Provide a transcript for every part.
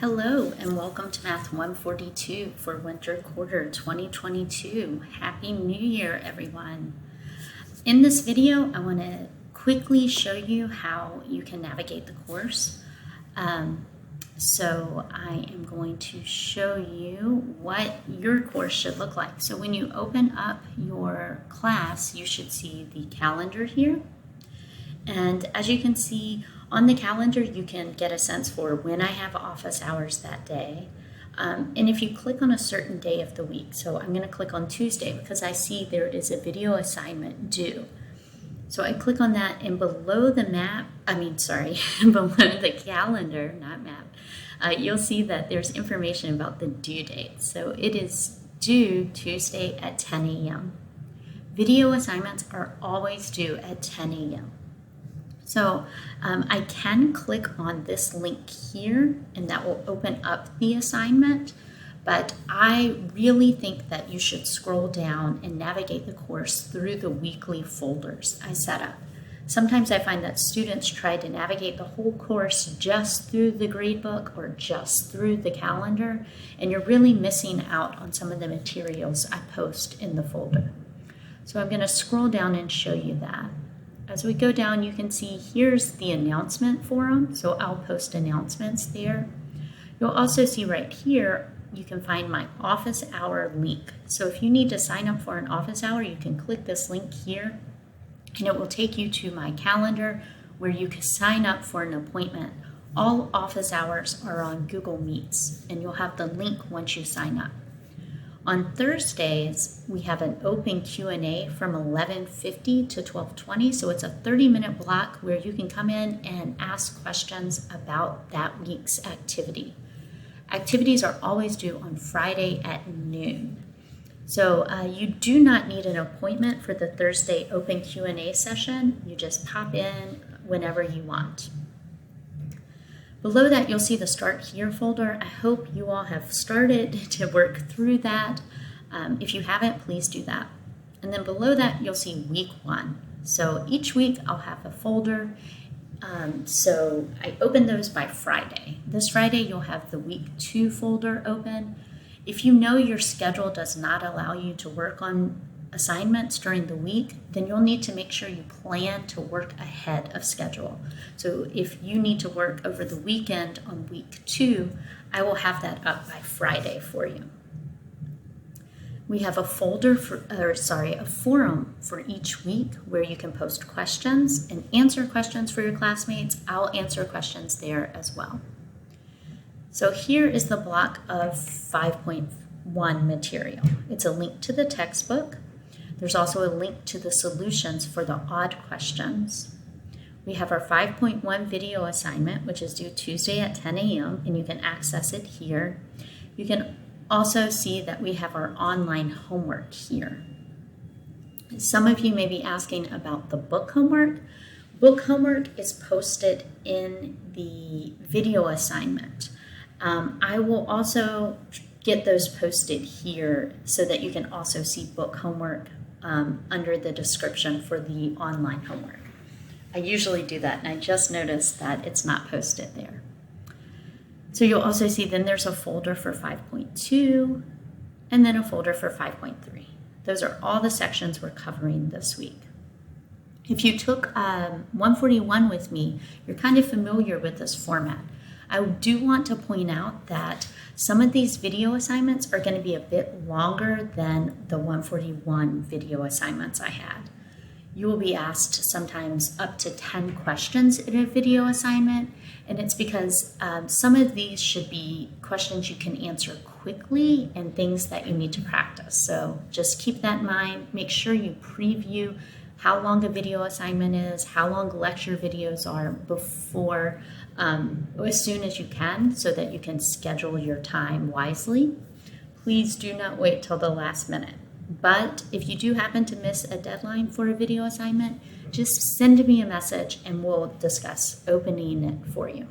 Hello and welcome to Math 142 for Winter Quarter 2022. Happy New Year, everyone. In this video, I want to quickly show you how you can navigate the course. So I am going to show you what your course should look like. So when you open up your class, you should see the calendar here. And as you can see on the calendar, you can get a sense for when I have office hours that day. And if you click on a certain day of the week, so I'm going to click on Tuesday because I see there is a video assignment due. So I click on that, and below the below the calendar, not map, you'll see that there's information about the due date. So it is due Tuesday at 10 a.m. Video assignments are always due at 10 a.m. So I can click on this link here and that will open up the assignment, but I really think that you should scroll down and navigate the course through the weekly folders I set up. Sometimes I find that students try to navigate the whole course just through the gradebook or just through the calendar, and you're really missing out on some of the materials I post in the folder. So I'm going to scroll down and show you that. As we go down, you can see here's the announcement forum, so I'll post announcements there. You'll also see right here, you can find my office hour link. So if you need to sign up for an office hour, you can click this link here, and it will take you to my calendar where you can sign up for an appointment. All office hours are on Google Meets, and you'll have the link once you sign up. On Thursdays, we have an open Q&A from 11:50 to 12:20, so it's a 30-minute block where you can come in and ask questions about that week's activity. Activities are always due on Friday at noon. So you do not need an appointment for the Thursday open Q&A session. You just pop in whenever you want. Below that, you'll see the Start Here folder. I hope you all have started to work through that. If you haven't, please do that. And then below that, you'll see week 1. So each week, I'll have a folder. So I open those by Friday. This Friday, you'll have the week 2 folder open. If you know your schedule does not allow you to work on assignments during the week, then you'll need to make sure you plan to work ahead of schedule. So if you need to work over the weekend on week 2, I will have that up by Friday for you. We have a forum for each week where you can post questions and answer questions for your classmates. I'll answer questions there as well. So here is the block of 5.1 material. It's a link to the textbook. There's also a link to the solutions for the odd questions. We have our 5.1 video assignment, which is due Tuesday at 10 a.m., and you can access it here. You can also see that we have our online homework here. Some of you may be asking about the book homework. Book homework is posted in the video assignment. I will also get those posted here so that you can also see book homework under the description for the online homework. I usually do that, and I just noticed that it's not posted there. So you'll also see then there's a folder for 5.2 and then a folder for 5.3. Those are all the sections we're covering this week. If you took 141 with me, you're kind of familiar with this format. I do want to point out that some of these video assignments are going to be a bit longer than the 141 video assignments I had. You will be asked sometimes up to 10 questions in a video assignment, and it's because some of these should be questions you can answer quickly and things that you need to practice. So just keep that in mind. Make sure you preview how long a video assignment is, how long lecture videos are before, as soon as you can, so that you can schedule your time wisely. Please do not wait till the last minute. But if you do happen to miss a deadline for a video assignment, just send me a message and we'll discuss opening it for you.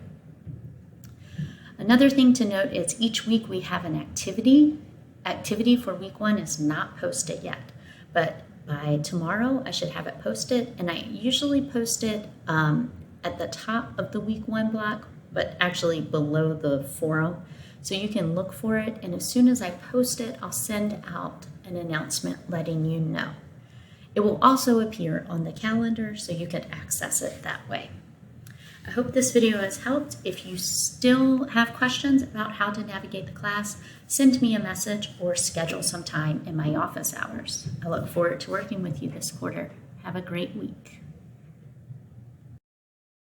Another thing to note is each week we have an activity. Activity for week 1 is not posted yet, but by tomorrow I should have it posted, and I usually post it at the top of the week 1 block but actually below the forum. So you can look for it, and as soon as I post it, I'll send out an announcement letting you know. It will also appear on the calendar, so you can access it that way. I hope this video has helped. If you still have questions about how to navigate the class, send me a message or schedule some time in my office hours. I look forward to working with you this quarter. Have a great week.